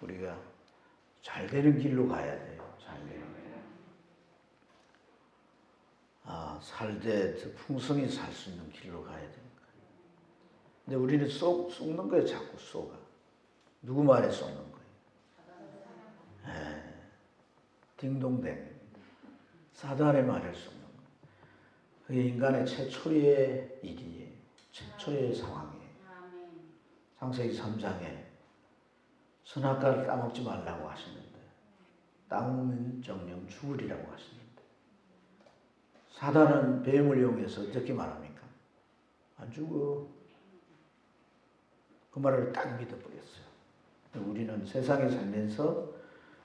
우리가 잘 되는 길로 가야 돼요. 잘 되는 길. 살되 더 풍성히 살 수 있는 길로 가야 되는 거예요. 근데 우리는 속는 거예요. 자꾸 속아. 누구 말에 속는 거예요? 딩동댕. 사단의 말에 속는 거예요. 그게 인간의 최초의 일이에요. 최초의 상황이에요. 창세기 3장에 선악과를 따먹지 말라고 하시는데 따먹으면 정령 죽으리라고 하시는데 사단은 뱀을 이용해서 어떻게 말합니까? 안 죽어. 그 말을 딱 믿어버렸어요. 우리는 세상에 살면서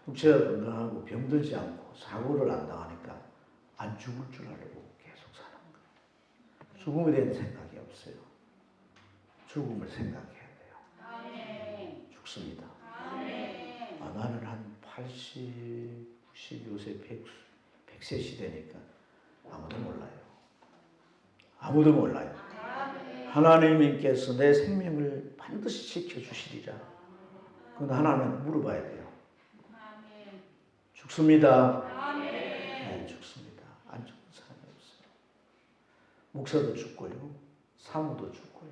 육체가 건강하고 병들지 않고 사고를 안 당하니까 안 죽을 줄 알고 계속 사는 거예요. 죽음에 대한 생각이 없어요. 죽음을 생각해야 돼요. 아멘. 죽습니다. 아멘. 나는 한 80, 90, 요새 100세 시대니까 아무도 몰라요. 아무도 몰라요. 아멘. 하나님께서 내 생명을 반드시 지켜주시리라. 그건 하나님한테 물어봐야 돼요. 아멘. 죽습니다. 아멘. 네, 죽습니다. 안 죽는 사람이 없어요. 목사도 죽고요. 사모도 죽고요.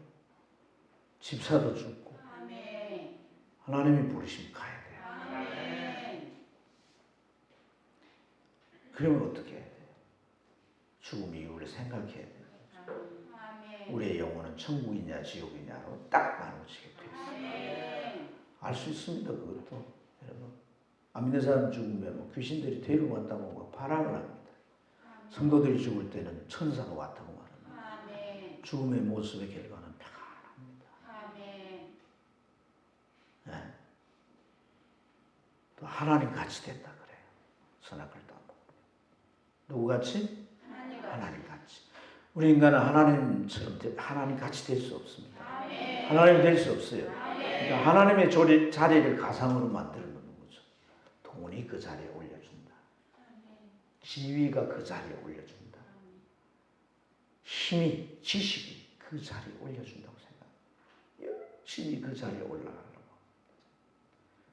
집사도 죽고. 아멘. 하나님이 부르시면 가야 돼요. 아멘. 그러면 어떻게 해야 돼요? 죽음 이후를 생각해야 돼요. 아멘. 우리의 영혼은 천국이냐 지옥이냐로 딱 나눠지게 되어 있어요. 알 수 있습니다. 그것도. 여러분. 안 믿는 사람 죽으면 귀신들이 데리고 왔다고 바람을 합니다. 아멘. 성도들이 죽을 때는 천사가 왔다고 말합니다. 아멘. 죽음의 모습의 결과는 평안합니다. 아멘. 네. 또 하나님 같이 된다 그래요. 선악을 따먹고. 누구 같이? 하나님 같이. 우리 인간은 하나님처럼 하나님 같이 될 수 없습니다. 아멘. 하나님 될 수 없어요. 그러니까 하나님의 자리를 가상으로 만들어 놓는 거죠. 돈이 그 자리에 올려준다. 지위가 그 자리에 올려준다. 힘이, 지식이 그 자리에 올려준다고 생각해요. 열심히 그 자리에 올라가려고.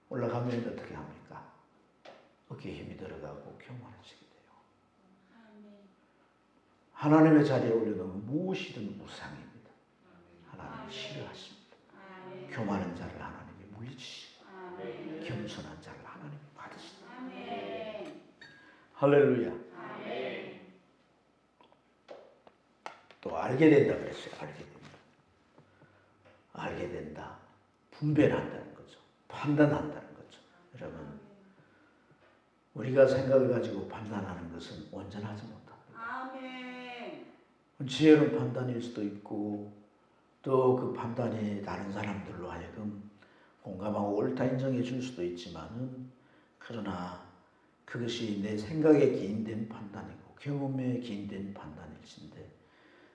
올라가면 어떻게 합니까? 어깨에 힘이 들어가고 교만해지게 돼요. 하나님의 자리에 올려놓으면 무엇이든 무상입니다. 하나님이 싫어하십니다. 교만한 자를 하나님이 물리치시고 겸손한 자를 하나님이 받으신다. 할렐루야. 또 알게 된다 그랬어요. 알게 된다. 알게 된다. 분별한다는 거죠. 판단한다는 거죠. 여러분, 우리가 생각을 가지고 판단하는 것은 온전하지 못합니다. 아멘. 지혜로운 판단일 수도 있고 또 그 판단이 다른 사람들로 하여금 공감하고 옳다 인정해 줄 수도 있지만은 그러나 그것이 내 생각에 기인된 판단이고 경험에 기인된 판단일진데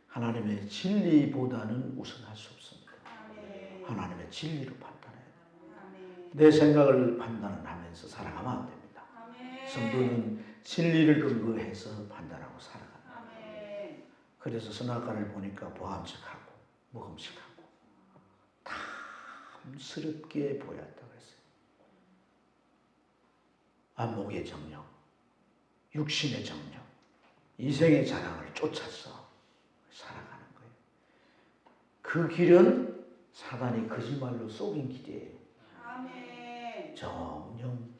하나님의 진리보다는 우선할 수 없습니다. 아멘. 하나님의 진리로 판단해야 돼요. 내 생각을 판단하면서 살아가면 안 됩니다. 아멘. 성도는 진리를 근거해서 판단하고 살아갑니다. 아멘. 그래서 선악과를 보니까 보암직하고 먹음직하고 탐스럽게 보였다고 했어요. 안목의 정력, 육신의 정력, 이생의 자랑을 쫓아서 살아가는 거예요. 그 길은 사단이 거짓말로 속인 길이에요. 아멘. 정령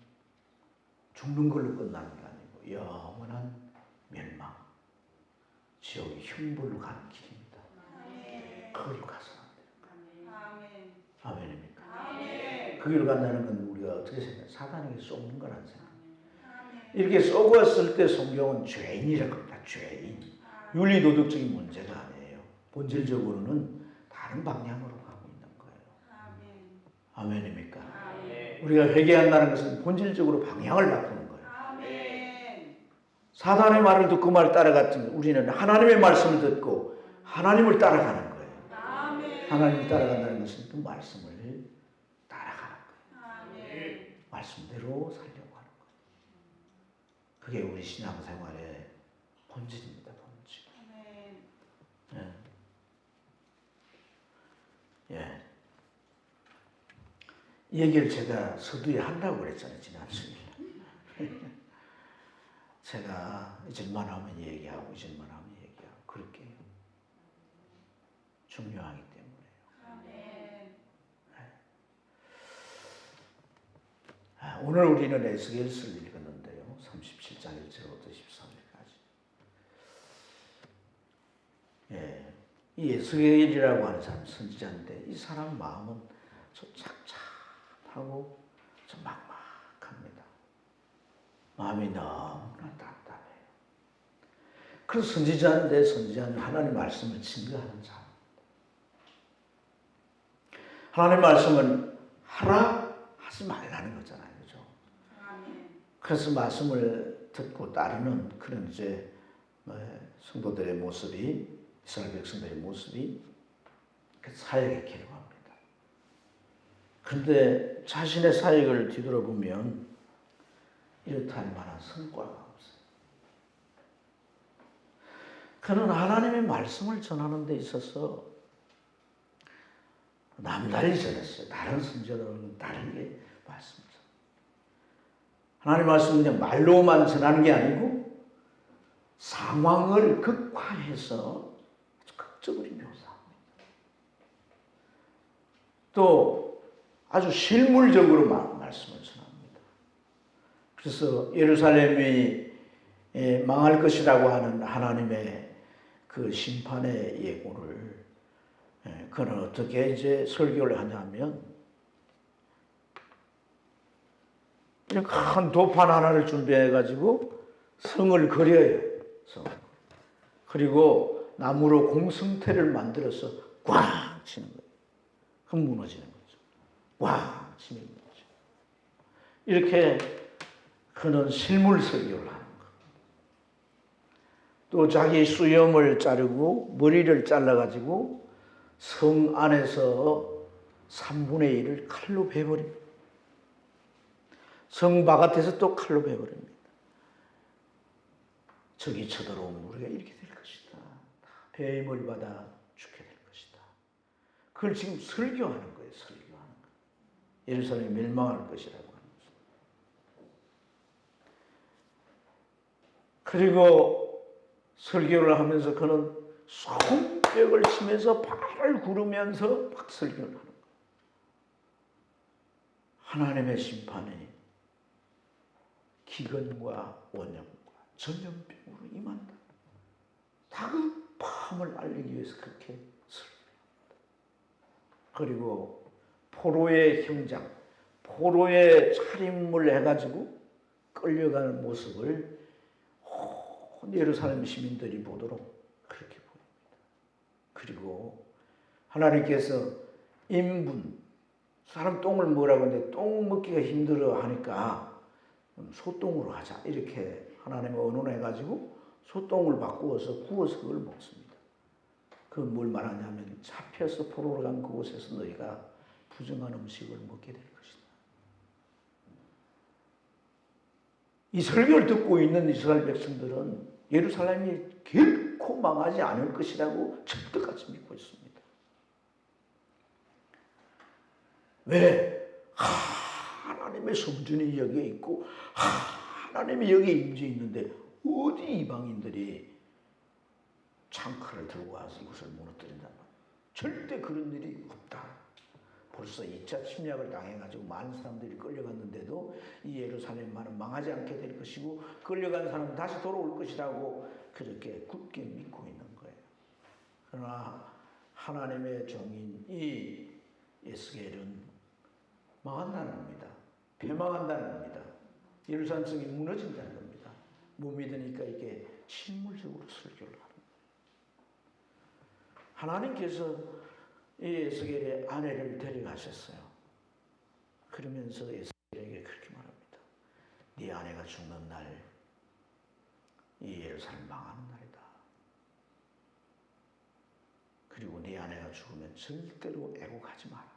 죽는 걸로 끝나는 게 아니고 영원한 멸망, 지옥의 흉불로 가는 길입니다. 그 길로 가서는 안 돼요. 아멘. 아멘입니까? 아멘. 그 길로 간다는 건 우리가 어떻게 생각해요? 사단에게 쏘는 거라는 생각. 이렇게 쏘았을 때 성경은 죄인이라고 합니다. 죄인. 윤리도덕적인 문제가 아니에요. 본질적으로는 다른 방향으로 가고 있는 거예요. 아멘. 아멘입니까? 아멘. 우리가 회개한다는 것은 본질적으로 방향을 바꾸는 거예요. 아멘. 사단의 말을 듣고 그 말을 따라갔지만 우리는 하나님의 말씀을 듣고 하나님을 따라가는 거예요. 아멘. 하나님을 따라간다는 것은 그 말씀을 따라가는 거예요. 아멘. 말씀대로 살려고 하는 거예요. 그게 우리 신앙생활의 본질입니다. 본질. 아멘. 예. 이 얘기를 제가 서두에 한다고 그랬잖아요, 지난 주일. 제가 잊을만 하면 얘기하고 잊을만 하면 얘기하고 그렇게 중요하기 때문에요. 오늘 우리는 에스겔서를 읽었는데요. 37장 1절부터 13절까지. 이 에스겔이라고 하는 사람 선지자인데 이 사람 마음은 좀 착잡하고 좀 막막합니다. 마음이 너무나 답답해요. 그래서 선지자는 하나님 말씀을 증거하는 사람. 하나님 말씀은 하라 하지 말라는 거잖아요. 그죠? 그래서 말씀을 듣고 따르는 그런 이제 성도들의 모습이, 이스라엘 백성들의 모습이 그 사역에 기록합니다. 그런데 자신의 사역을 뒤돌아보면 이렇다 할 만한 성과가 없어요. 그는 하나님의 말씀을 전하는 데 있어서 남달리 전했어요. 다른 선지자들은 다르게 말씀을 전해요. 하나님 말씀은 그냥 말로만 전하는 게 아니고 상황을 극화해서 아주 극적으로 묘사합니다. 또 아주 실물적으로 말씀을 전합니다. 그래서 예루살렘이 망할 것이라고 하는 하나님의 그 심판의 예고를 그는 어떻게 이제 설교를 하냐면 그냥 큰 도판 하나를 준비해가지고 성을 그려요. 성. 그리고 나무로 공성태를 만들어서 꽝 치는 거예요. 그럼 무너지는 거죠. 꽝 치는 거죠. 이렇게 그는 실물 설교를 하는 거예요. 또 자기 수염을 자르고 머리를 잘라가지고 성 안에서 3분의 1을 칼로 베버립니다. 성 바깥에서 또 칼로 베버립니다. 적이 쳐들어오면 우리가 이렇게 될 것이다. 배임을 받아 죽게 될 것이다. 그걸 지금 설교하는 거예요. 설교하는 거예요. 예루살렘이 멸망할 것이라고 하는 거죠. 그리고 설교를 하면서 그는 손뼉을 치면서 발을 구르면서 막 설교를 하는 거예요. 하나님의 심판이 기근과 원형과 전염병으로 임한다. 다급함을 알리기 위해서 그렇게 설교합니다. 그리고 포로의 형장, 포로의 차림을 해가지고 끌려가는 모습을 온 예루살렘 시민들이 보도록 그렇게 보입니다. 그리고 하나님께서 인분, 사람 똥을 먹으라고 하는데 똥 먹기가 힘들어 하니까 소똥으로 하자. 이렇게 하나님을 언론해가지고 소똥을 바꾸어서 구워서 그걸 먹습니다. 그건 뭘 말하냐면 잡혀서 포로로 간 그곳에서 너희가 부정한 음식을 먹게 될 것이다. 이 설교를 듣고 있는 이스라엘 백성들은 예루살렘이 결코 망하지 않을 것이라고 절대까지 믿고 있습니다. 왜? 하나님의 성전이 여기에 있고 하나님이 여기에 임재 있는데 어디 이방인들이 창칼을 들고 와서 이것을 무너뜨린단 말이에요. 절대 그런 일이 없다. 벌써 2차 침략을 당해가지고 많은 사람들이 끌려갔는데도 이 예루살렘만은 망하지 않게 될 것이고 끌려간 사람은 다시 돌아올 것이라고 그렇게 굳게 믿고 있는 거예요. 그러나 하나님의 종인 이 에스겔은 망한다는 겁니다. 패망한다는 겁니다. 예루살렘 성이 무너진다는 겁니다. 못 믿으니까 이게 실물적으로 설교를 하는 거예요. 하나님께서 이 에스겔의 아내를 데려가셨어요. 그러면서 에스겔에게 그렇게 말합니다. 네 아내가 죽는 날, 이 예루살렘 망하는 날이다. 그리고 네 아내가 죽으면 절대로 애국하지 마라.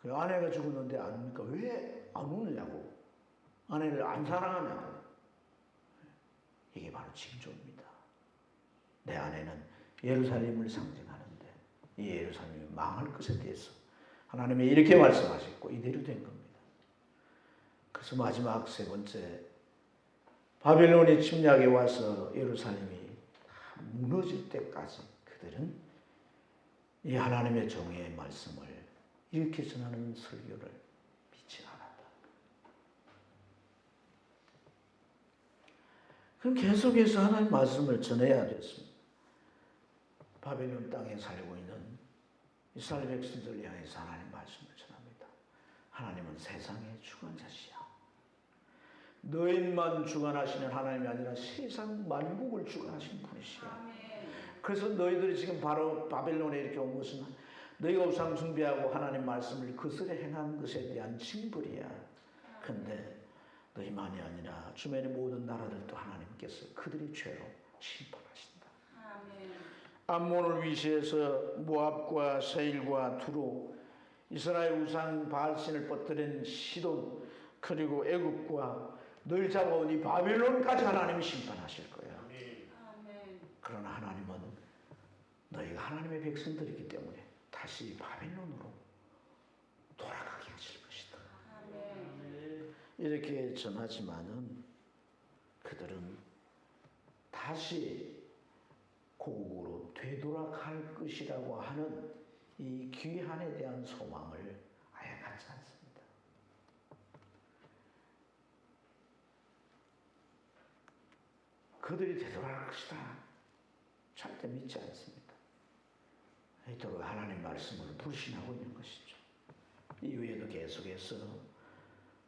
그 아내가 죽었는데 안 우니까 왜 안 우느냐고. 아내를 안 사랑하냐고. 이게 바로 징조입니다. 내 아내는 예루살렘을 상징하는데 이 예루살렘이 망할 것에 대해서 하나님이 이렇게 말씀하셨고 이대로 된 겁니다. 그래서 마지막 세 번째, 바벨론의 침략에 와서 예루살렘이 무너질 때까지 그들은 이 하나님의 정의의 말씀을 이렇게 전하는 설교를 믿지 않았다. 그럼 계속해서 하나님 말씀을 전해야 됐습니다. 바벨론 땅에 살고 있는 이스라엘 백성들 향해서 하나님 말씀을 전합니다. 하나님은 세상의 주관자시야. 너희만 주관하시는 하나님이 아니라 세상 만국을 주관하시는 분이시야. 그래서 너희들이 지금 바로 바벨론에 이렇게 온 것은 너희가 우상 숭배하고 하나님 말씀을 거스려 행한 것에 대한 징벌이야. 근데 너희만이 아니라 주변의 모든 나라들도 하나님께서 그들의 죄로 심판하신다. 암몬을 위시해서 모압과 세일과 두로, 이스라엘 우상 바알신을 퍼뜨린 시돈, 그리고 애굽과 늘 잡아온 이 바벨론까지 하나님이 심판하실 거야. 그러나 하나님은 너희가 하나님의 백성들이기 때문에 다시 바벨론으로 돌아가게 하실 것이다. 이렇게 전하지만은 그들은 다시 고국으로 되돌아갈 것이라고 하는 이 귀환에 대한 소망을 아예 갖지 않습니다. 그들이 되돌아갈 것이다. 절대 믿지 않습니다. 이토록 하나님 말씀을 불신하고 있는 것이죠. 이후에도 계속해서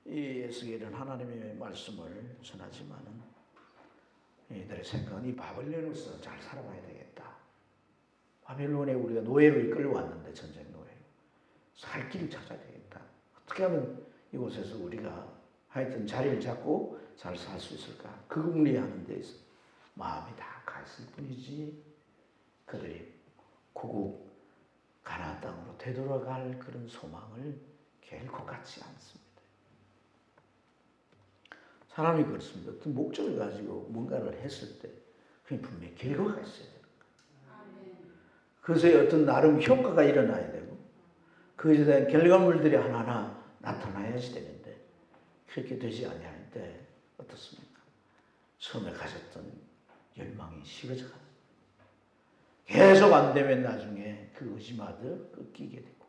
이 에스겔은 하나님의 말씀을 전하지만은 이들의 생각은 이 바벨론으로서 잘 살아가야 되겠다. 바벨론에 우리가 노예로 이끌려왔는데, 전쟁 노예로 살 길을 찾아야 되겠다. 어떻게 하면 이곳에서 우리가 하여튼 자리를 잡고 잘 살 수 있을까? 그 궁리하는 데서 마음이 다 갔을 뿐이지 그들이 고국 가나안 땅으로 되돌아갈 그런 소망을 결코 갖지 않습니다. 사람이 그렇습니다. 어떤 목적을 가지고 뭔가를 했을 때 그게 분명히 결과가 있어야 되는 거예요. 그것에 어떤 나름 효과가 일어나야 되고 그것에 대한 결과물들이 하나하나 나타나야지 되는데 그렇게 되지 아니할 때 어떻습니까? 처음에 가졌던 열망이 식어져가지고 계속 안 되면 나중에 그 의지마저 꺾이게 되고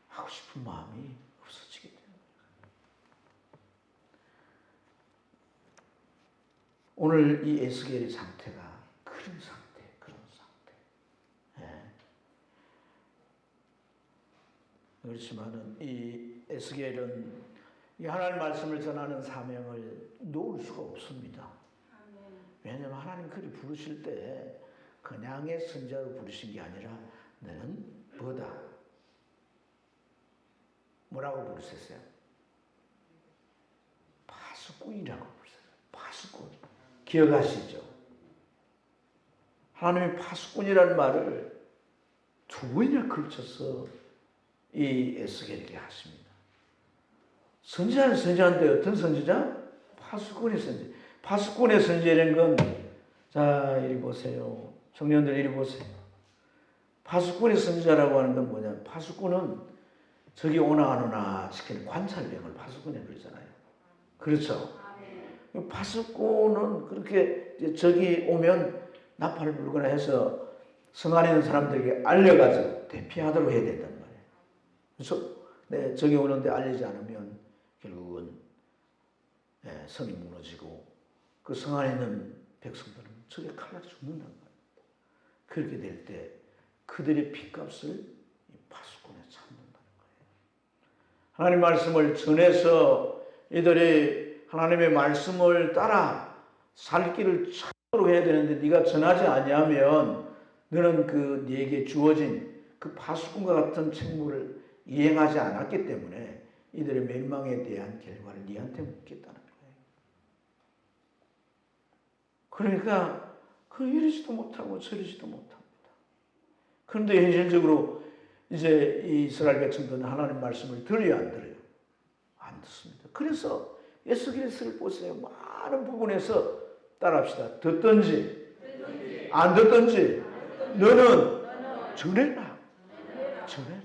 하고 싶은 마음이 없어지게 돼요. 오늘 이 에스겔의 상태가 그런 상태. 예. 그렇지만은 이 에스겔은 이 하나님 말씀을 전하는 사명을 놓을 수가 없습니다. 왜냐하면 하나님 그를 부르실 때 그냥의 선자로 부르신 게 아니라 너는 뭐다? 뭐라고 부르셨어요? 파수꾼이라고 부르셨어요. 파수꾼. 기억하시죠? 하나님이 파수꾼이라는 말을 두 번이나 걸쳐서 이 에스겔에게 하십니다. 선지자는 선지자인데 어떤 선지자? 파수꾼의 선지. 파수꾼의 선지자라는 건, 자, 이리 보세요. 청년들 이리 보세요. 파수꾼의 선지자라고 하는 건 뭐냐? 파수꾼은 저기 오나 안 오나 시키는 관찰력을 파수꾼에 그러잖아요. 그렇죠? 파수꾼은 그렇게 저기 오면 나팔을 불거나 해서 성 안에 있는 사람들에게 알려가지고 대피하도록 해야 된단 말이에요. 그래서 네, 저기 오는데 알리지 않으면 결국은 성이 무너지고 그 성 안에 있는 백성들은 저게 칼로 죽는단 말이에요. 그렇게 될 때 그들의 핏값을 이 파수꾼에 찾는다는 거예요. 하나님 말씀을 전해서 이들이 하나님의 말씀을 따라 살 길을 찾도록 해야 되는데 네가 전하지 아니하면 너는 그 네게 주어진 그 파수꾼과 같은 책무를 이행하지 않았기 때문에 이들의 멸망에 대한 결과를 네한테 묻겠다는 거예요. 그러니까 그 이러지도 못하고 저러지도 못합니다. 그런데 현실적으로 이제 이 이스라엘 백성들은 하나님 말씀을 들어요, 안 들어요? 안 듣습니다. 그래서 에스겔서를 보세요. 많은 부분에서 따라합시다. 듣든지 안 듣든지 너는 전해라. 전해라.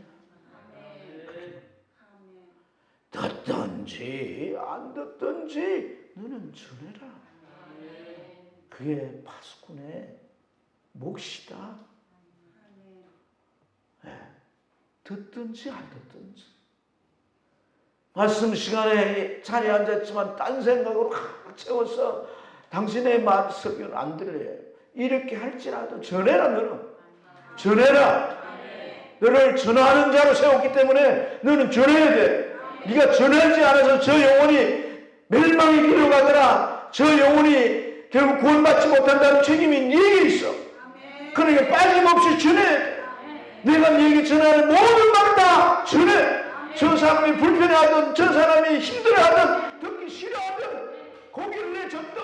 듣든지 안 듣든지 너는 전해라. 그게 파수꾼의 몫이다. 네. 듣든지 안 듣든지. 말씀 시간에 자리에 앉았지만 딴 생각으로 가득 채워서 당신의 말 설교는 안 들려요. 이렇게 할지라도 전해라. 너는 전해라. 너를 전하는 자로 세웠기 때문에 너는 전해야 돼. 네가 전하지 않아서 저 영혼이 멸망의 길로 가더라. 저 영혼이 결국 구원받지 못한다는 책임이 네게 있어. 그러니까 빠짐없이 전해야 돼. 내가 네게 전하는 모든 말을 다 전해. 저 사람이 불편해하든 저 사람이 힘들어하든 듣기 싫어하든 고기를 내줬든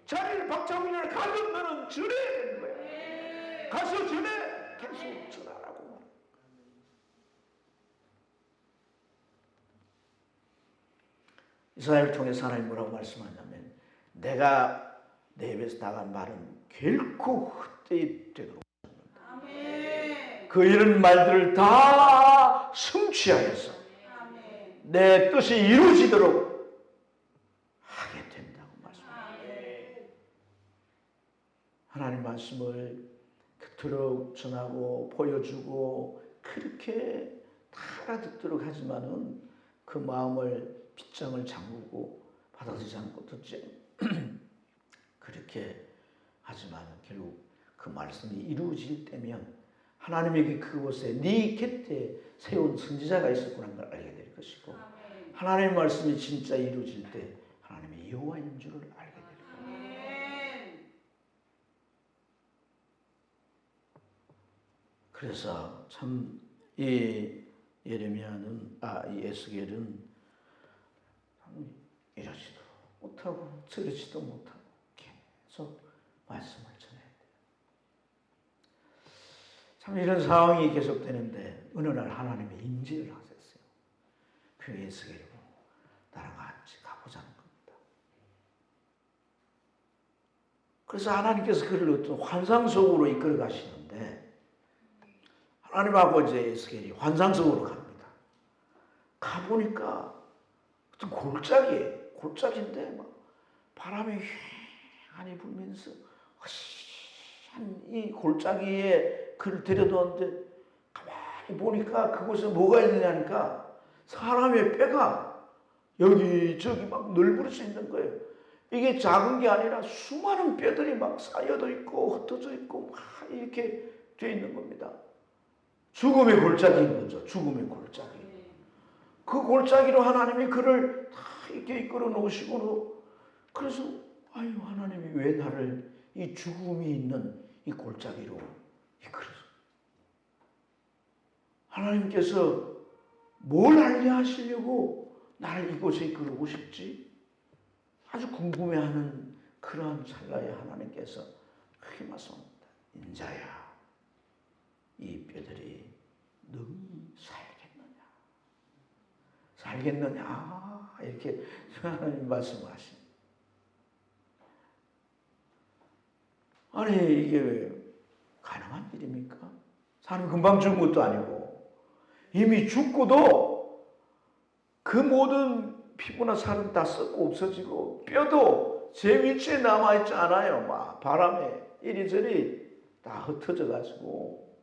자리를 박차고를 가든 너는 전해야 되는 거야. 가서 전해. 계속 전하라고. 이스라엘을 통해서 하나님 뭐라고 말씀하냐면 내가 내 입에서 나간 말은 결코 헛되이 되도록 그 이런 말들을 다 성취하여서 내 뜻이 이루어지도록 하게 된다고 말씀합니다. 하나님 말씀을 그토록 전하고 보여주고 그렇게 다 알아듣도록 하지만은 그 마음을 빗장을 잠그고 받아들이지 않고 듣지 그렇게 하지만 결국 그 말씀이 이루어질 때면 하나님에게 그곳에 네 곁에 세운 선지자가 있었구나 걸 알게 될 것이고 하나님의 말씀이 진짜 이루어질 때 하나님의 여호와인 줄을 알게 될 거예요. 그래서 참 이 예레미야는 이 에스겔은 이러지도 못하고 저러지도 못하고 계속 말씀을 전해야 돼요. 참 이런 상황이 계속되는데 어느 날 하나님의 임재를 하셨어요. 그 에스겔이 나랑 같이 가보자는 겁니다. 그래서 하나님께서 그를 어떤 환상 속으로 이끌어 가시는데 하나님 아버지 에스겔이 환상 속으로 갑니다. 가보니까 어떤 골짜기인데 막 바람이 휘하니 불면서 한 이 골짜기에 그를 데려두었는데 가만히 보니까 그곳에 뭐가 있느냐니까 사람의 뼈가 여기저기 막 널브러져 있는 거예요. 이게 작은 게 아니라 수많은 뼈들이 막 쌓여져 있고 흩어져 있고 막 이렇게 돼 있는 겁니다. 죽음의 골짜기인 거죠. 죽음의 골짜기. 그 골짜기로 하나님이 그를 다 이렇게 이끌어 놓으시고 그래서 아유 하나님이 왜 나를 이 죽음이 있는 이 골짜기로 이끌어서 하나님께서 뭘 알게 하시려고 나를 이곳에 이끌고 싶지? 아주 궁금해하는 그러한 찰나에 하나님께서 크게 말씀합니다. 인자야 이 뼈들이 능히 살겠느냐 이렇게 하나님 말씀하십니다. 아니 이게 가능한 일입니까? 사람 금방 죽은 것도 아니고 이미 죽고도 그 모든 피부나 살은 다 썩고 없어지고 뼈도 제 위치에 남아있지 않아요. 막 바람에 이리저리 다 흩어져 가지고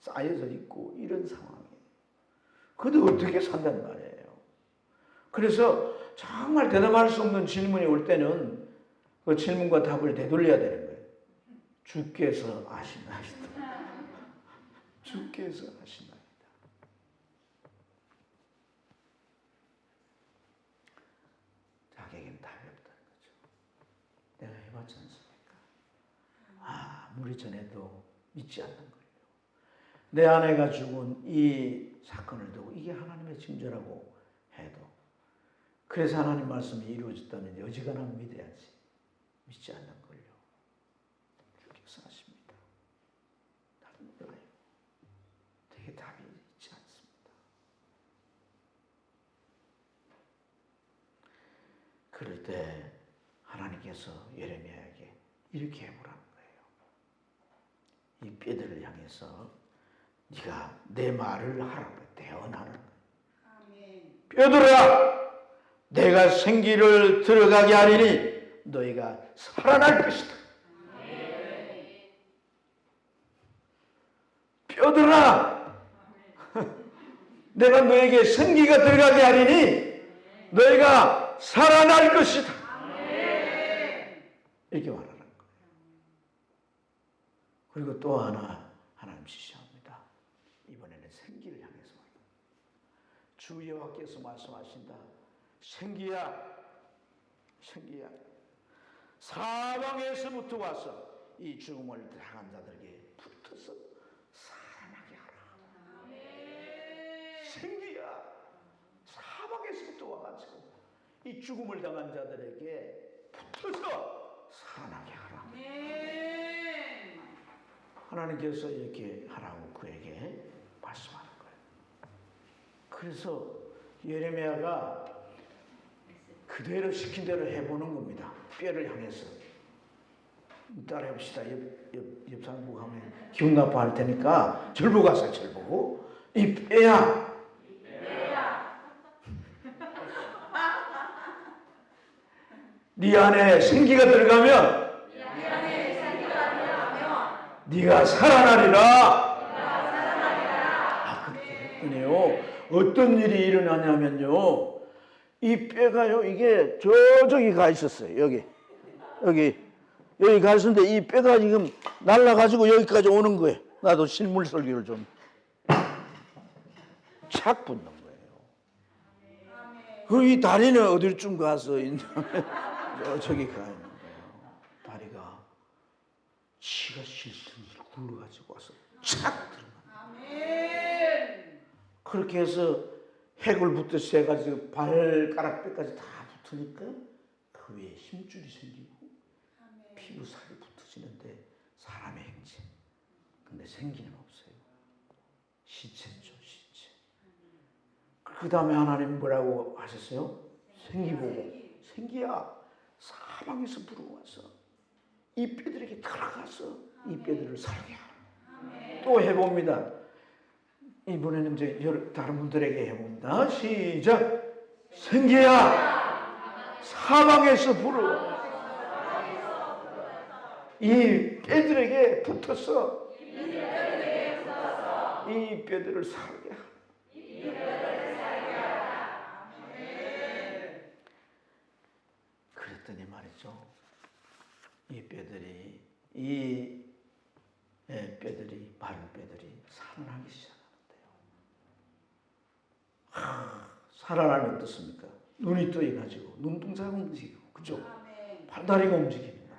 쌓여져 있고 이런 상황이에요. 그래도 어떻게 산단 말이에요. 그래서 정말 대답할 수 없는 질문이 올 때는 그 질문과 답을 되돌려야 되는 거예요. 주께서 아시나이다. 주께서 아시나이다. 자기에겐 답이 없다는 거죠. 내가 해봤지 않습니까? 아무리 전해도 믿지 않는 거예요. 내 아내가 죽은 이 사건을 두고 이게 하나님의 징조라고 해도 그래서 하나님 말씀이 이루어졌다는 어지간하면 믿어야지. 믿지 않는 걸요. 주께서 아십니다. 나는 몰라요. 되게 답이 있지 않습니다. 그럴 때 하나님께서 예레미야에게 이렇게 해보라는 거예요. 이 뼈들을 향해서 네가 내 말을 하라고 대언하는 거예요. 뼈들아 내가 생기를 들어가게 하리니 너희가 살아날 것이다. 뼈들아 내가 너에게 생기가 들어가게 하리니 너희가 살아날 것이다. 이렇게 말하는 거예요. 그리고 또 하나 하나님 지시합니다. 이번에는 생기를 향해서 주 여호와께서 말씀하신다. 생기야 사방에서부터 와서 이 죽음을 당한 자들에게 붙어서 살아나게 하라. 생기야 사방에서부터 와가지고 이 죽음을 당한 자들에게 붙어서 살아나게 하라. 하나님께서 이렇게 하라고 그에게 말씀하는 거예요. 그래서 예레미야가 그대로 시킨 대로 해보는 겁니다. 뼈를 향해서. 따라해봅시다. 옆 사람 보고 하면 기분 나빠할 테니까 절 보고 하세요. 절 보고. 이 뼈야. 네 안에 생기가 들어가면 네가 살아나리라. 그렇게 했더니요. 어떤 일이 일어나냐면요. 이 뼈가요. 이게 저기 가 있었어요. 여기 가 있었는데 이 뼈가 지금 날라가지고 여기까지 오는 거예요. 나도 실물 설교를 좀 착 붙는 거예요. 그 이 다리는 어디쯤 가서 있냐면 저기 가 있는 거예요. 다리가 치가 실실 굴러가지고 와서 착 들어가요. 그렇게 해서 해골부터 해가지고 발가락 뼈까지 다 붙으니까 그 위에 힘줄이 생기고 피부살이 붙어지는데 사람의 행체. 근데 생기는 없어요. 시체죠, 시체. 그 다음에 하나님 뭐라고 하셨어요? 생기 보고. 생기야 사방에서 불어와서 이 뼈들에게 들어가서 이 뼈들을 살게 하라. 또 해봅니다. 이번에는 이제 다른 분들에게 해봅니다. 시작. 생기야 사방에서 불어와 이 뼈들에게 붙어서 이 뼈들을 살게 하라. 그랬더니 말이죠. 이 뼈들이 마른 뼈들이 살아나기 시작하는데요. 살아나면 어떻습니까? 눈이 떠가지고 눈동자가 움직이고, 그죠? 팔다리가 움직이는 거죠.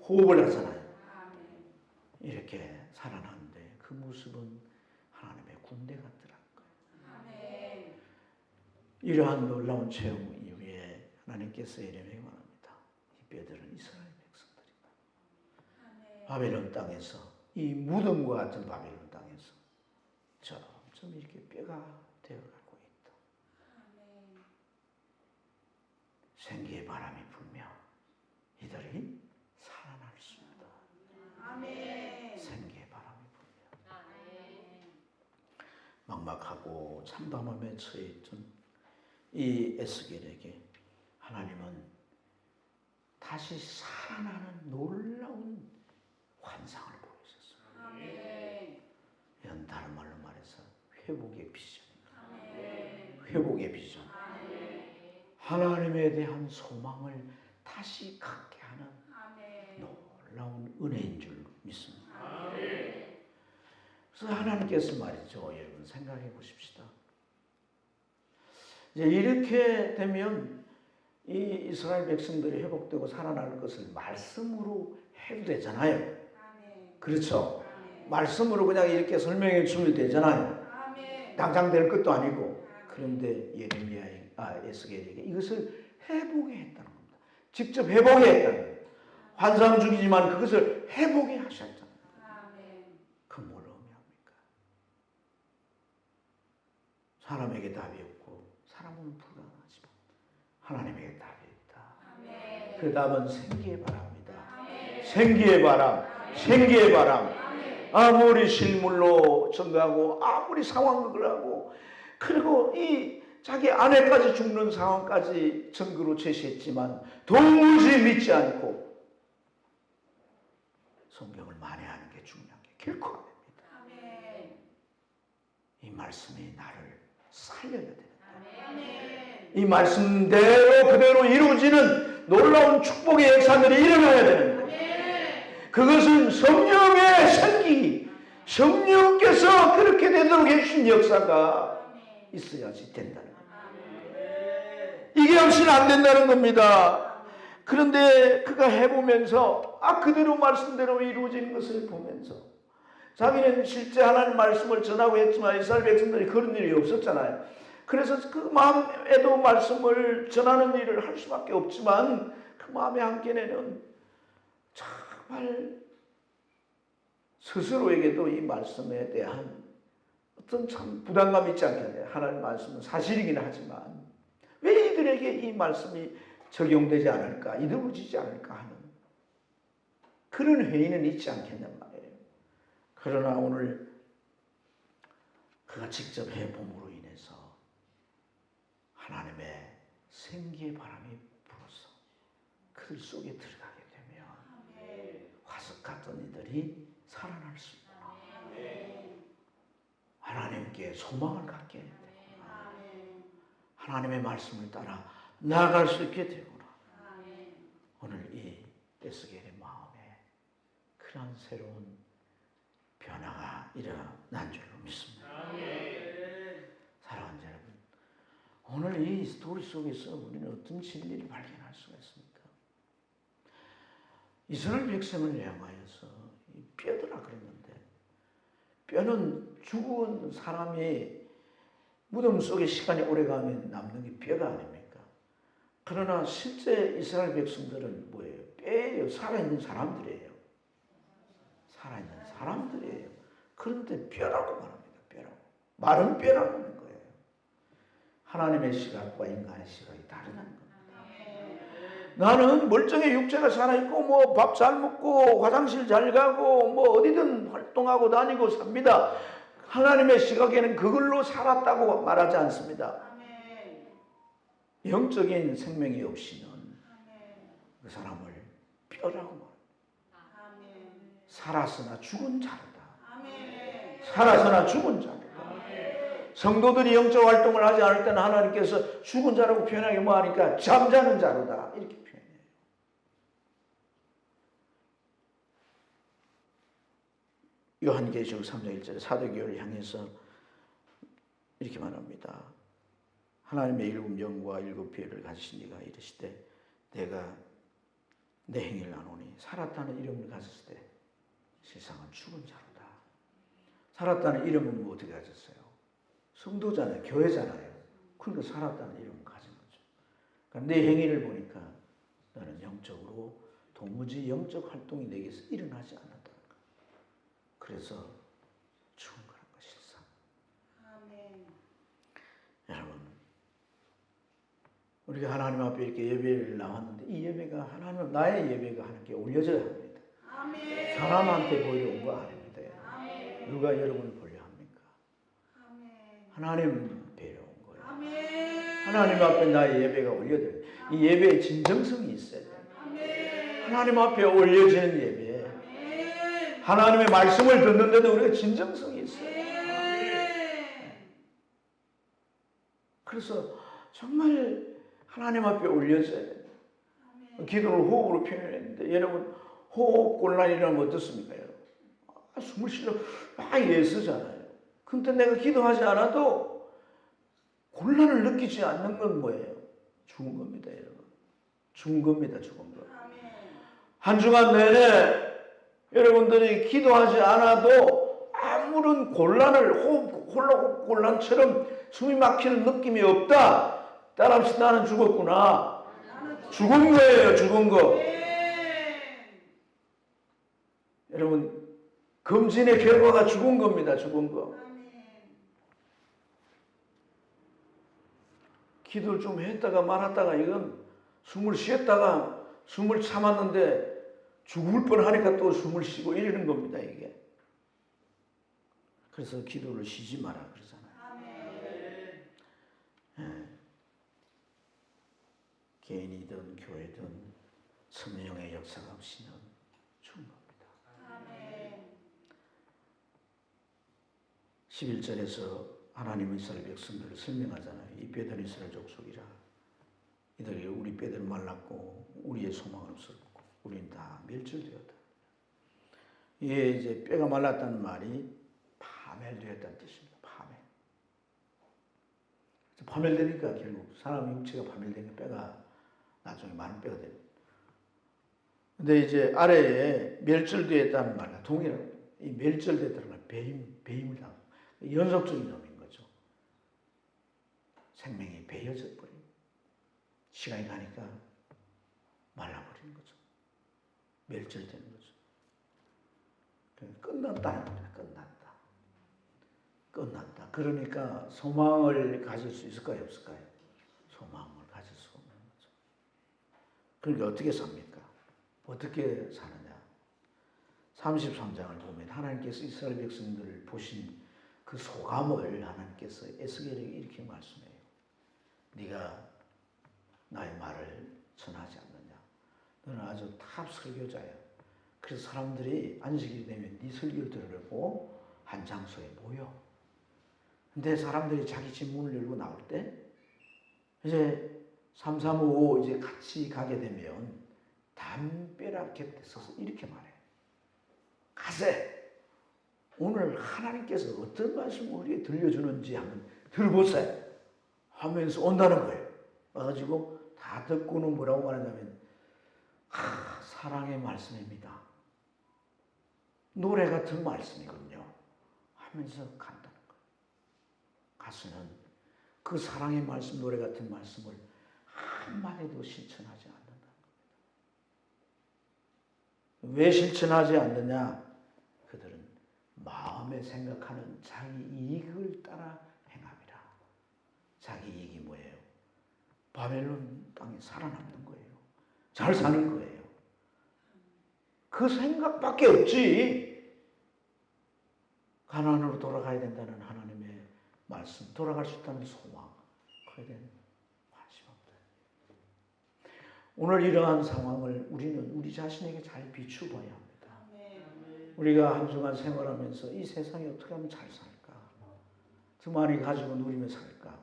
호흡을 하잖아요. 이렇게 살아나는데 그 모습은 하나님의 군대 같더라는 거예요. 이러한 놀라운 체험 이후에 하나님께서 예레미야에게 말합니다. 이 뼈들은 이스라엘 백성들이다. 바벨론 땅에서 이 무덤과 같은 바벨론 땅에서 점점 이렇게 뼈가 되어가고 있다. 생기의 바람이 불며 이들이 살아날 수 있다. 생기의 바람이 불며 막막하고 참담함에 처해있던 이 에스겔에게 하나님은 다시 살아나는 놀라운 환상을 보여줬어요. 이런 다른 말로 말해서 회복의 비전입니다. 회복의 비전. 하나님에 대한 소망을 다시 갖게 하는 놀라운 은혜인 줄 믿습니다. 그래서 하나님께서 말이죠. 여러분 생각해 보십시다. 이제 이렇게 되면 이 이스라엘 백성들이 회복되고 살아날 것을 말씀으로 해도 되잖아요. 그렇죠? 말씀으로 그냥 이렇게 설명해 주면 되잖아요. 당장 될 것도 아니고. 그런데 에스겔에게 이것을 해보게 했다는 겁니다. 직접 해보게 했다는 겁니다. 환상 중이지만 그것을 해보게 하셨잖아요. 그 뭘 의미합니까? 사람에게 답이 없고 사람은 불가능하지만 하나님에게 답이 있다. 그 답은 생기의 바람이다. 생기의 바람, 생기의 바람. 아무리 실물로 증거하고 아무리 상황극을 하고 그리고 이 자기 아내까지 죽는 상황까지 증거로 제시했지만 도무지 믿지 않고 성경을 만회하는 게 중요한 게 결코 안 됩니다. 이 말씀이 나를 살려야 됩니다. 이 말씀대로 그대로 이루어지는 놀라운 축복의 역사들이 일어나야 되는 거예요. 그것은 성령의 생기, 성령께서 그렇게 되도록 해주신 역사가 있어야지 된다는 거예요. 이게 없이는 안 된다는 겁니다. 그런데 그가 해보면서 그대로 말씀대로 이루어지는 것을 보면서 자기는 실제 하나님 말씀을 전하고 했지만 이스라엘 백성들이 그런 일이 없었잖아요. 그래서 그 마음에도 말씀을 전하는 일을 할 수밖에 없지만 그 마음의 한켠에는 정말 스스로에게도 이 말씀에 대한 어떤 참 부담감이 있지 않겠냐. 하나님 말씀은 사실이긴 하지만 왜 이들에게 이 말씀이 적용되지 않을까, 이루어지지 않을까 하는 그런 회의는 있지 않겠냔 말이에요. 그러나 오늘 그가 직접 해봄으로 인해서 하나님의 생기의 바람이 불어서 그들 속에 들어가게 되면 화석 같은 이들이 살아날 수 있구나. 하나님께 소망을 갖게 되구나. 하나님의 말씀을 따라 나아갈 수 있게 되구나. 오늘 이 에스겔의 마음에 그런 새로운 변화가 일어난 줄로 믿습니다. 사랑하는 여러분, 오늘 이 스토리 속에서 우리는 어떤 진리를 발견할 수가 있습니까? 이스라엘 백성을 향하여서 뼈더라 그랬는데, 뼈는 죽은 사람이 무덤 속에 시간이 오래가면 남는 게 뼈가 아닙니까? 그러나 실제 이스라엘 백성들은 뭐예요? 뼈예요. 살아있는 사람들이에요. 살아있는 사람들이에요. 그런데 뼈라고 말합니다. 뼈라고. 마른 뼈라고 하는 거예요. 하나님의 시각과 인간의 시각이 다르다는 겁니다. 나는 멀쩡히 육체가 살아있고 뭐 밥 잘 먹고 화장실 잘 가고 뭐 어디든 활동하고 다니고 삽니다. 하나님의 시각에는 그걸로 살았다고 말하지 않습니다. 영적인 생명이 없이는 그 사람을 뼈라고 말합니다. 살았으나 죽은 자르다. 살았으나 죽은 자르다. 성도들이 영적 활동을 하지 않을 때는 하나님께서 죽은 자라고 표현하기 뭐하니까 잠자는 자로다 이렇게 표현해요. 요한계시록 3장 1절에 사도교회를 향해서 이렇게 말합니다. 하나님의 일곱 영과 일곱 비를 가지신 네가 이르시되 내가 내 행위를 아노니 살았다는 이름을 가졌을 때 세상은 죽은 자로다. 살았다는 이름은 뭐 어떻게 가졌어요? 성도잖아요. 교회잖아요. 그러니까 살았다는 이름을 가진 거죠. 그러니까 내 행위를 보니까 나는 영적으로 도무지 영적 활동이 내게서 일어나지 않는다는 거. 그래서 죽은 거란 것이죠. 아멘. 여러분, 우리가 하나님 앞에 이렇게 예배를 나왔는데 이 예배가 하나님 나의 예배가 하나님께 올려져야 합니다. 아멘. 사람한테 보이러 온 거 아닙니다. 아멘. 누가 여러분을 보려 합니까? 아멘. 하나님 뵈러 온 거예요. 아멘. 하나님 앞에 나의 예배가 올려져야 돼요. 이 예배에 진정성이 있어야 돼요. 아멘. 하나님 앞에 올려지는 예배. 아멘. 하나님의 말씀을 듣는데도 우리가 진정성이 있어요. 아멘. 그래서 정말 하나님 앞에 올려져야 돼요. 기도를 호흡으로 표현했는데 여러분 호흡 곤란이라면 어떻습니까? 여러분? 숨을 쉬려 막 애쓰잖아요. 근데 내가 기도하지 않아도 곤란을 느끼지 않는 건 뭐예요? 죽은 겁니다, 여러분. 죽은 겁니다, 죽은 거. 한 주간 내내 여러분들이 기도하지 않아도 아무런 곤란을 호흡 곤란처럼 숨이 막히는 느낌이 없다. 따라합시다. 나는 죽었구나. 죽은 거예요, 죽은 거. 여러분, 검진의 결과가 죽은 겁니다, 죽은 거. 기도를 좀 했다가 말았다가 이건 숨을 쉬었다가 숨을 참았는데 죽을 뻔하니까 또 숨을 쉬고 이러는 겁니다, 이게. 그래서 기도를 쉬지 마라 그러잖아요. 개인이든 교회든 성령의 역사가 없이는 죽은 겁니다. 아멘. 11절에서 하나님은 이스라엘 백성들을 설명하잖아요. 이 뼈들은 이스라엘 족속이라. 이들이 우리 뼈들 말랐고 우리의 소망은 없었고 우리는 다 멸절되었다. 이게 이제 뼈가 말랐다는 말이 파멸되었다는 뜻입니다. 파멸되니까 결국 사람의 육체가 파멸되니까 뼈가 나중에 많은 뼈가 됩니다. 근데 이제 아래에 멸절되었다는 말과 동일합니다. 이 멸절되었다는 말, 배임을 당하고 연속적인 의미인 거죠. 생명이 베어져 버린 시간이 가니까 말라버리는 거죠. 멸절되는 거죠. 끝났다는 겁니다. 끝났다. 그러니까 소망을 가질 수 있을까요? 없을까요? 소망을 가질 수가 없는 거죠. 그러니까 어떻게 삽니까? 어떻게 사느냐? 33장을 보면 하나님께서 이스라엘 백성들을 보신 그 소감을 하나님께서 에스겔에게 이렇게 말씀해요. 네가 나의 말을 전하지 않느냐? 너는 아주 탑 설교자야. 그래서 사람들이 안식일이 되면 네 설교를 들으려고 한 장소에 모여. 근데 사람들이 자기 집 문을 열고 나올 때 이제 335 이제 같이 가게 되면 담벼락 곁에 서서 이렇게 말해요. 가세. 오늘 하나님께서 어떤 말씀을 우리에게 들려주는지 한번 들어보세요. 하면서 온다는 거예요. 와가지고 다 듣고는 뭐라고 말하냐면 사랑의 말씀입니다. 노래 같은 말씀이군요. 하면서 간다는 거예요. 가수는 그 사랑의 말씀, 노래 같은 말씀을 한마디도 실천하지 않는다는 겁니다. 왜 실천하지 않느냐? 그들은 마음에 생각하는 자기 이익을 따라 행함이라. 자기 이익이 뭐예요? 바벨론 땅에 살아남는 거예요. 잘 사는 거예요. 그 생각밖에 없지. 가나안으로 돌아가야 된다는 하나님의 말씀, 돌아갈 수 있다는 소망, 그에 대한 관심 없다. 오늘 이러한 상황을 우리는 우리 자신에게 잘 비추어봐야 합니다. 우리가 한 주간 생활하면서 이 세상에 어떻게 하면 잘 살까? 더 많이 가지고 누리며 살까?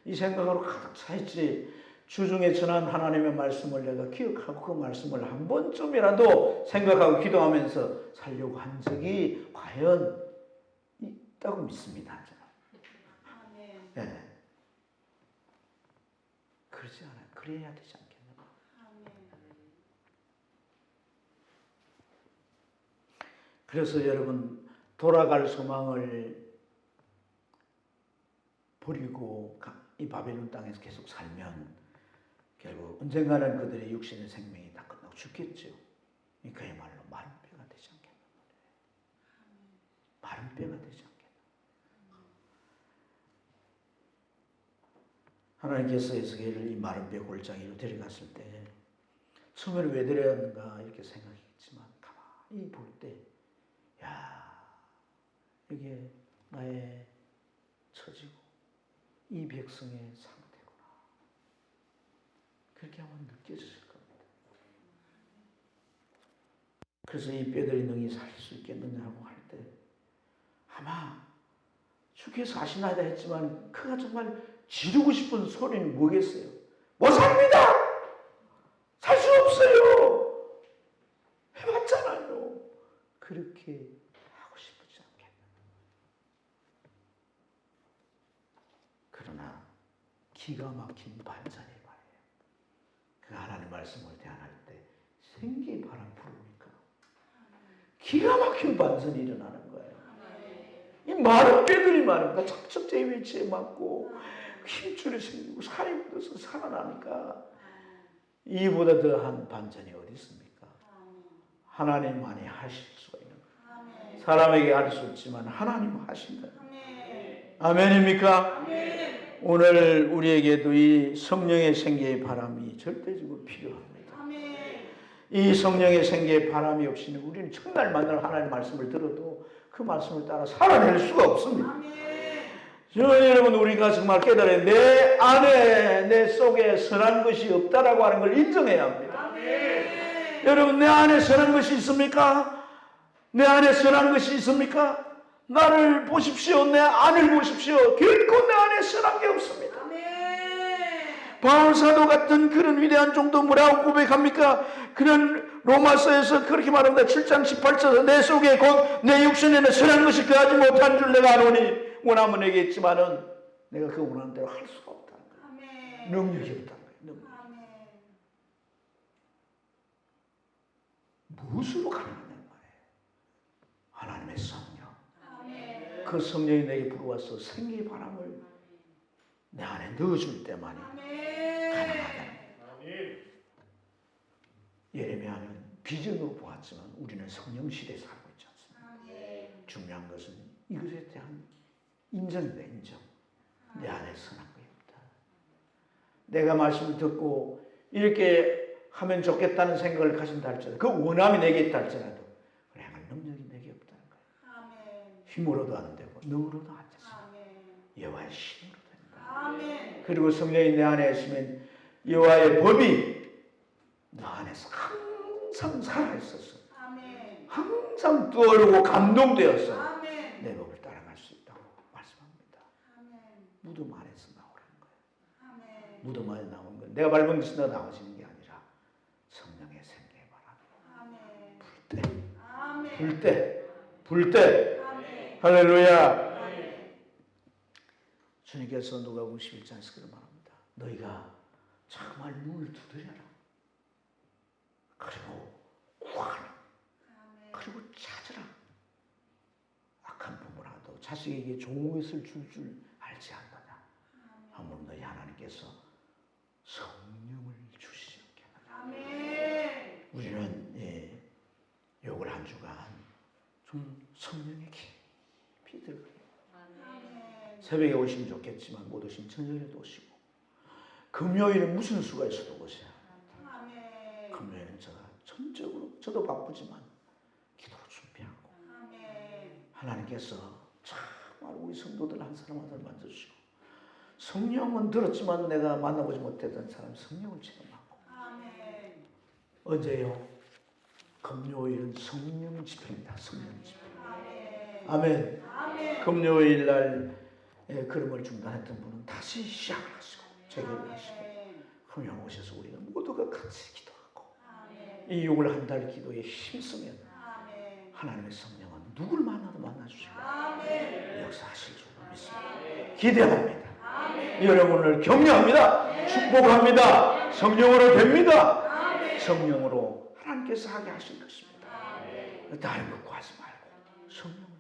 이 생각으로 가득 차 있지. 주중에 전한 하나님의 말씀을 내가 기억하고 그 말씀을 한 번쯤이라도 생각하고 기도하면서 살려고 한 적이 과연 있다고 믿습니다. 저는. 네. 그러지 않아요. 그래야 되지 않겠나? 그래서 여러분 돌아갈 소망을 버리고 이 바벨론 땅에서 계속 살면 결국 언젠가는 그들의 육신의 생명이 다 끝나고 죽겠죠. 그야말로 마른 뼈가 되지 않겠나 말이에요. 마른 뼈가 되지 않겠나. 하나님께서 에스겔을 이 마른 뼈 골짜기로 데려갔을 때 처음에는 왜 데려갔는가 이렇게 생각했지만 가만히 볼 때 야, 이게 나의 처지고 이 백성의 상태구나. 그렇게 한번 느껴졌을 겁니다. 그래서 이 뼈들이 능히 살 수 있겠느냐고 할 때 아마 주께서 아시나이다 했지만 그가 정말 지르고 싶은 소리는 뭐겠어요? 못 삽니다! 살 수 없어요! 해봤잖아요. 그렇게 하고 싶지 않겠나. 그러나 기가 막힌 반전이 말이에요. 그 하나님 말씀을 대안할 때 생기의 바람 부르니까 기가 막힌 반전이 일어나는 거예요. 이 마른 뼈들이 말입니다. 적적제의 위치에 맞고 힘줄이 생기고 살이 묻어서 살아나니까 이보다 더한 반전이 어디 있습니까? 하나님만이 하실 수가 있는 거예요. 사람에게 할 수 없지만 하나님 하신다. 아멘입니까? 오늘 우리에게도 이 성령의 생기의 바람이 절대적으로 필요합니다. 이 성령의 생기의 바람이 없이는 우리는 첫날 만날 하나님의 말씀을 들어도 그 말씀을 따라 살아낼 수가 없습니다. 여러분, 우리가 정말 깨달아야 내 안에, 내 속에 선한 것이 없다라고 하는 걸 인정해야 합니다. 여러분, 내 안에 선한 것이 있습니까? 내 안에 선한 것이 있습니까? 나를 보십시오. 내 안을 보십시오. 결코 내 안에 선한 게 없습니다. 바울 사도 같은 그런 위대한 정도 뭐라고 고백합니까? 그는 로마서에서 그렇게 말합니다. 7장 18절에서 내 속에 곧 내 육신에는 선한 것이 거하지 못한 줄 내가 아노니 원하면 내게 있지만은 내가 그 원하는 대로 할 수가 없다는 거예요. 능력이 없다는 거예요. 무엇으로 가능하냐는 말이에요. 하나님의 성령. 그 성령이 내게 불어와서 생기의 바람을 내 안에 넣어줄 때만이 가능하다는 거예요. 예레미야는 비전으로 보았지만 우리는 성령 시대에 살고 있지 않습니까? 중요한 것은 이것에 대한 인정입니다. 인정. 내 안에 선한 것이 없다. 내가 말씀을 듣고 이렇게 하면 좋겠다는 생각을 가진다 할지라도, 그 원함이 내게 있다 할지라도 그래 행할 능력이 내게 없다는 거예요. 힘으로도 안 되고 능으로도 안 되죠. 여호와의 신으로 된다. 그리고 성령이 내 안에 있으면 여호와의 법이 너 안에서 항상 살아있어서 항상 떠오르고 감동되어서 내 법을 따라갈 수 있다고 말씀합니다. 무덤 안에서 나오라는 거예요. 무덤 안에 나오는 건 내가 밟은 것이 나와지는 게 아니라 성령의 생기의 바람. 불 때. 할렐루야. 주님께서 누가복음 11장에서 그런 말합니다. 너희가 정말 눈을 두드려라. 그리고 구하라. 그리고 찾으라. 악한 부모라도 자식에게 좋은 것을 줄 알지 않느냐. 한번 너희 하나님께서 성령을 주시지 않겠느냐. 우리는 요걸 한 주간 좀 성령의 깊이 들어가요. 새벽에 오시면 좋겠지만 못 오시면 저녁에도 오시고, 금요일은 무슨 수가 있어도 오세요. 금요일은 제가 전적으로, 저도 바쁘지만 기도로 준비하고, 하나님께서 정말 우리 성도들 한 사람 한 사람 만져주시고, 성령은 들었지만 내가 만나보지 못했던 사람 성령을 체험하고. 언제요? 금요일은 성령 집회입니다. 성령 집회. 아멘. 금요일 날 걸음을 중단했던 분은 다시 시작을 하시고 재개하시고 금요일 오셔서 우리가 모두가 같이 기도하고 이 6월 한 달 기도에 힘쓰면 하나님의 성령은 누굴 만나도 만나주시고 역사하실 줄 믿습니다. 기대합니다. 여러분을 격려합니다. 축복합니다. 성령으로 됩니다. 성령으로 하나님께서 하게 하실 것입니다. 다른 것 구하지 말고 성령